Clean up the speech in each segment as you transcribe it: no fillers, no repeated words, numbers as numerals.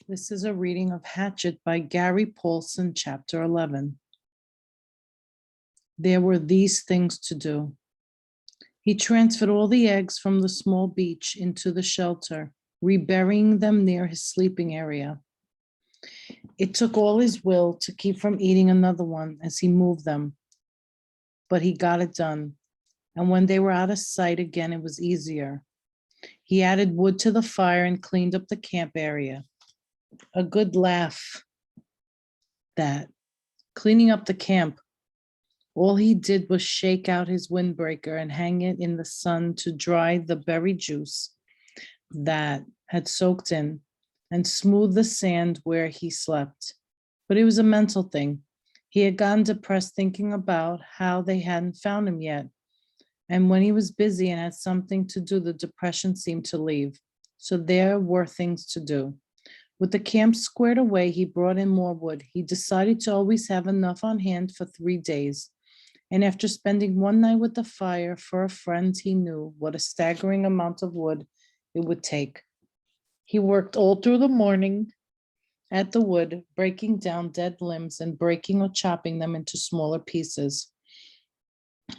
This is a reading of Hatchet by Gary Paulsen, Chapter 11. There were these things to do. He transferred all the eggs from the small beach into the shelter, reburying them near his sleeping area. It took all his will to keep from eating another one as he moved them, but he got it done. And when they were out of sight again, it was easier. He added wood to the fire and cleaned up the camp area. A good laugh, that. Cleaning up the camp. All he did was shake out his windbreaker and hang it in the sun to dry the berry juice that had soaked in and smooth the sand where he slept. But it was a mental thing. He had gotten depressed thinking about how they hadn't found him yet. And when he was busy and had something to do, the depression seemed to leave. So there were things to do. With the camp squared away, he brought in more wood. He decided to always have enough on hand for 3 days. And after spending one night with the fire for a friend, he knew what a staggering amount of wood it would take. He worked all through the morning at the wood, breaking down dead limbs and breaking or chopping them into smaller pieces,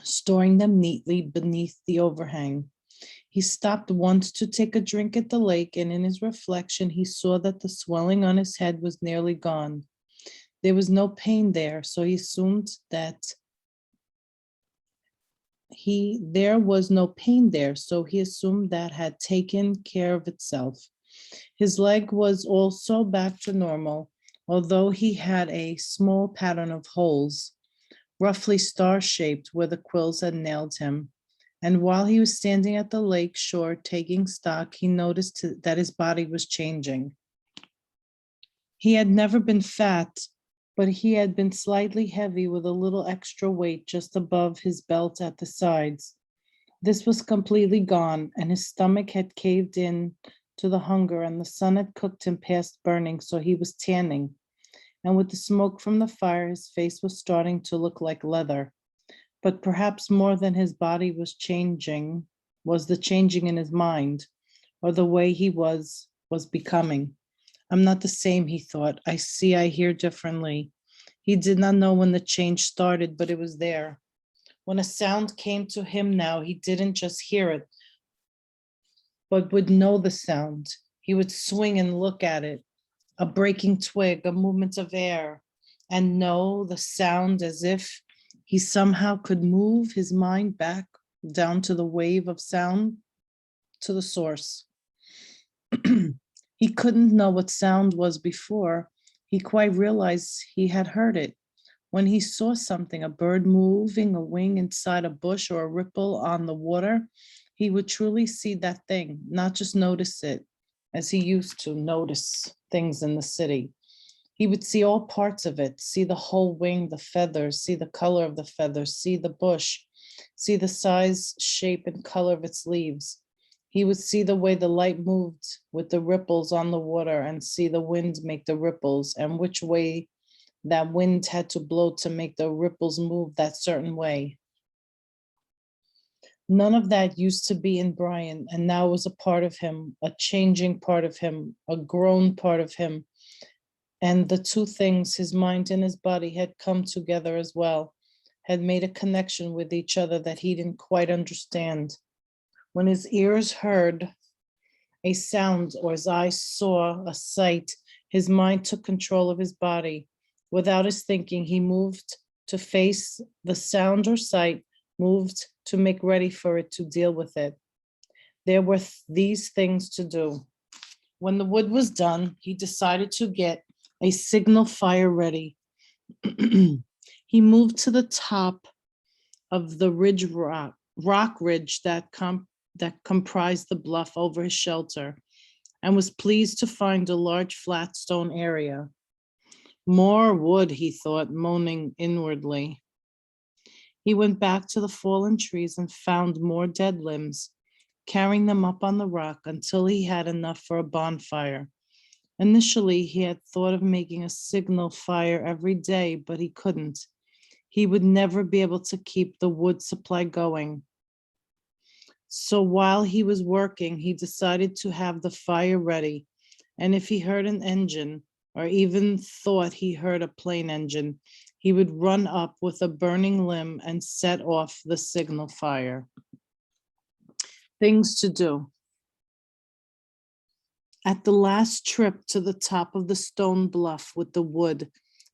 storing them neatly beneath the overhang. He stopped once to take a drink at the lake, and in his reflection, he saw that the swelling on his head was nearly gone. There was no pain there, so he assumed that had taken care of itself. His leg was also back to normal, although he had a small pattern of holes, roughly star-shaped where the quills had nailed him. And while he was standing at the lake shore taking stock, he noticed that his body was changing. He had never been fat, but he had been slightly heavy with a little extra weight just above his belt at the sides. This was completely gone, and his stomach had caved in to the hunger, and the sun had cooked him past burning, so he was tanning. And with the smoke from the fire, his face was starting to look like leather. But perhaps more than his body was changing, was the changing in his mind, or the way he was becoming. I'm not the same, he thought. I hear differently. He did not know when the change started, but it was there. When a sound came to him now, he didn't just hear it, but would know the sound. He would swing and look at it, a breaking twig, a movement of air, and know the sound as if he somehow could move his mind back down to the wave of sound, to the source. He couldn't know what sound was before. He quite realized he had heard it. When he saw something, a bird moving a wing inside a bush or a ripple on the water, he would truly see that thing, not just notice it as he used to notice things in the city. He would see all parts of it, see the whole wing, the feathers, see the color of the feathers, see the bush, see the size, shape, and color of its leaves. He would see the way the light moved with the ripples on the water and see the wind make the ripples and which way that wind had to blow to make the ripples move that certain way. None of that used to be in Brian, and now was a part of him, a changing part of him, a grown part of him. And the two things, his mind and his body, had come together as well, had made a connection with each other that he didn't quite understand. When his ears heard a sound or his eyes saw a sight, his mind took control of his body. Without his thinking, he moved to face the sound or sight, moved to make ready for it, to deal with it. There were these things to do. When the wood was done, he decided to get a signal fire ready. He moved to the top of the rock ridge that comprised the bluff over his shelter, and was pleased to find a large flat stone area. More wood, he thought, moaning inwardly. He went back to the fallen trees and found more dead limbs, carrying them up on the rock until he had enough for a bonfire. Initially, he had thought of making a signal fire every day, but he couldn't. He would never be able to keep the wood supply going. So while he was working, he decided to have the fire ready, And if he heard an engine, or even thought he heard a plane engine, he would run up with a burning limb and set off the signal fire. Things to do. At the last trip to the top of the stone bluff with the wood,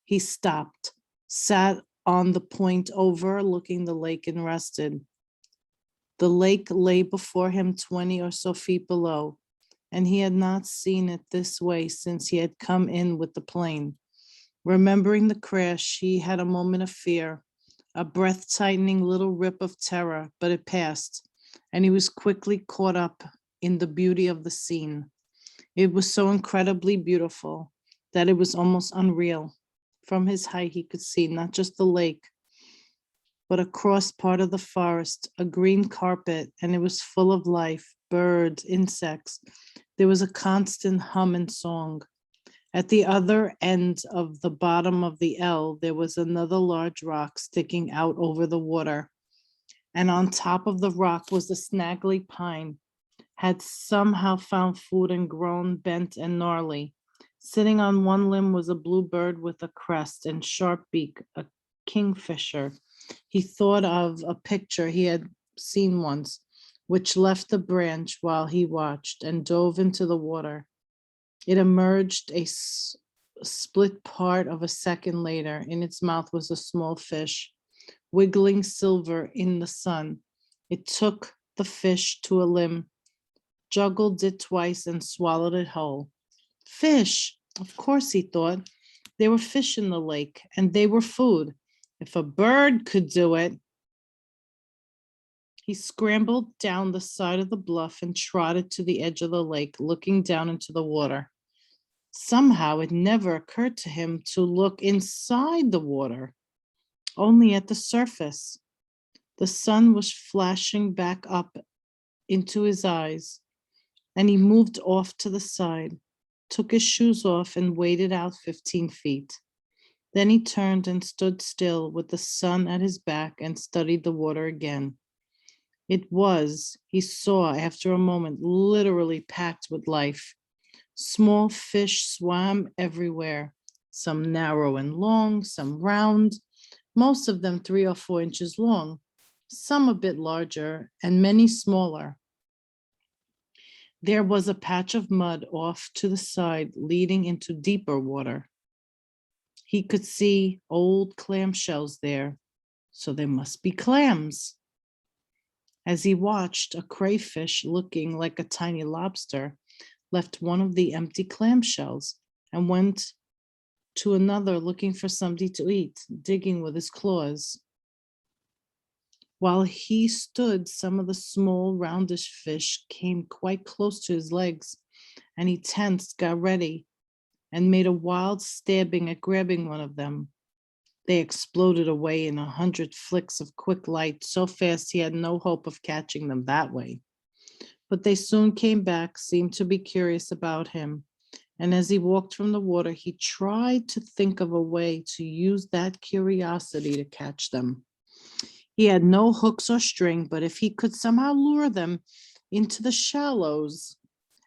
he stopped, sat on the point overlooking the lake and rested. The lake lay before him 20 or so feet below, and he had not seen it this way since he had come in with the plane. Remembering the crash, he had a moment of fear, a breath-tightening little rip of terror, but it passed, and he was quickly caught up in the beauty of the scene. It was so incredibly beautiful that it was almost unreal. From his height, he could see not just the lake, but across part of the forest, a green carpet, and it was full of life, birds, insects. There was a constant hum and song. At the other end of the bottom of the L, there was another large rock sticking out over the water. And on top of the rock was the snaggly pine, had somehow found food and grown bent and gnarly. Sitting on one limb was a blue bird with a crest and sharp beak, a kingfisher. He thought of a picture he had seen once, which left the branch while he watched and dove into the water. It emerged a split part of a second later. In its mouth was a small fish, wiggling silver in the sun. It took the fish to a limb, juggled it twice, and swallowed it whole. Fish! Of course, he thought. There were fish in the lake, and they were food. If a bird could do it. He scrambled down the side of the bluff and trotted to the edge of the lake, looking down into the water. Somehow it never occurred to him to look inside the water, only at the surface. The sun was flashing back up into his eyes, and he moved off to the side, took his shoes off, and waded out 15 feet. Then he turned and stood still with the sun at his back and studied the water again. It was, he saw after a moment, literally packed with life. Small fish swam everywhere, some narrow and long, some round, most of them 3 or 4 inches long, some a bit larger, and many smaller. There was a patch of mud off to the side leading into deeper water. He could see old clam shells there, so there must be clams. As he watched, a crayfish looking like a tiny lobster left one of the empty clam shells and went to another looking for something to eat, digging with his claws. While he stood, some of the small roundish fish came quite close to his legs, and he tensed, got ready, and made a wild stabbing at grabbing one of them. They exploded away in 100 flicks of quick light, so fast he had no hope of catching them that way. But they soon came back, seemed to be curious about him, and as he walked from the water, he tried to think of a way to use that curiosity to catch them. He had no hooks or string, but if he could somehow lure them into the shallows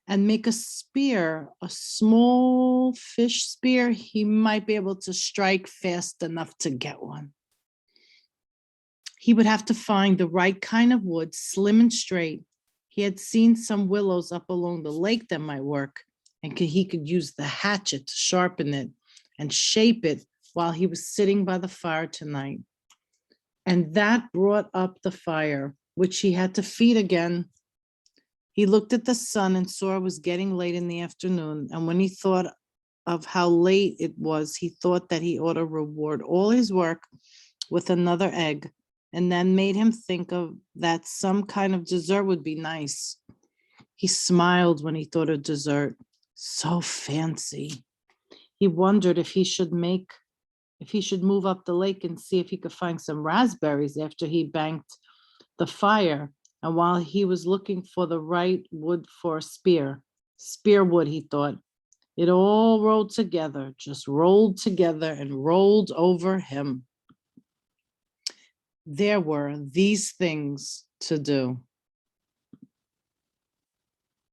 and make a spear, a small fish spear, he might be able to strike fast enough to get one. He would have to find the right kind of wood, slim and straight. He had seen some willows up along the lake that might work, and he could use the hatchet to sharpen it and shape it while he was sitting by the fire tonight. And that brought up the fire, which he had to feed again. He looked at the sun and saw it was getting late in the afternoon. And when he thought of how late it was, he thought that he ought to reward all his work with another egg. And then made him think of that some kind of dessert would be nice. He smiled when he thought of dessert. So fancy. He wondered if he should move up the lake and see if he could find some raspberries after he banked the fire. And while he was looking for the right wood for a spear wood, he thought, it all rolled together, just rolled together and rolled over him. There were these things to do.